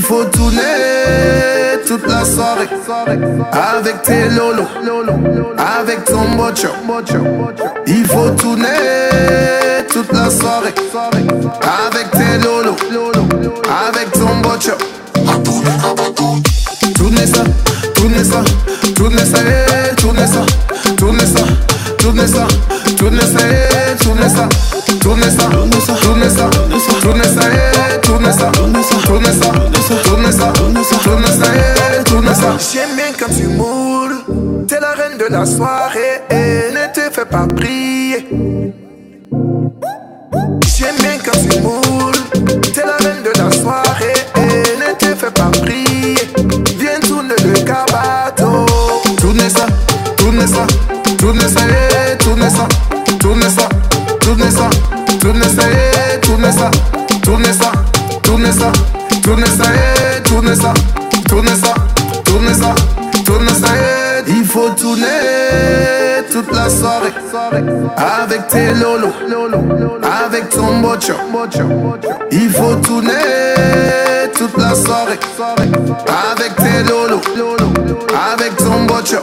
faut tourner toute la soirée avec tes lolos, avec ton bocho. Il faut tourner toute la soirée avec tes lolos, avec ton bocho. Tournez ça, tournez ça, tournez ça, tournez ça, tournez ça, tournez ça, tournez ça, tournez ça, tournez ça, tournez ça, tournez ça, tournez ça, tournez ça, tournez ça, tournez ça, tournez ça, tournez ça. J'aime bien quand tu moules, t'es la reine de la soirée et ne te fais pas prier. J'aime bien quand tu moules, t'es la reine de la soirée et ne te fais pas prier. Viens tourner le cabato. Tournez ça, tournez ça, tournez ça, tournez ça, tournez ça, tournez ça, tournez ça, tournez ça, tournez ça, tournez ça, tournez ça, tournez ça, tournez ça, tournez ça, tournez ça. Il faut tourner toute la soirée avec tes lolos, avec ton bocho. Il faut tourner toute la soirée avec tes lolos, avec ton bocho.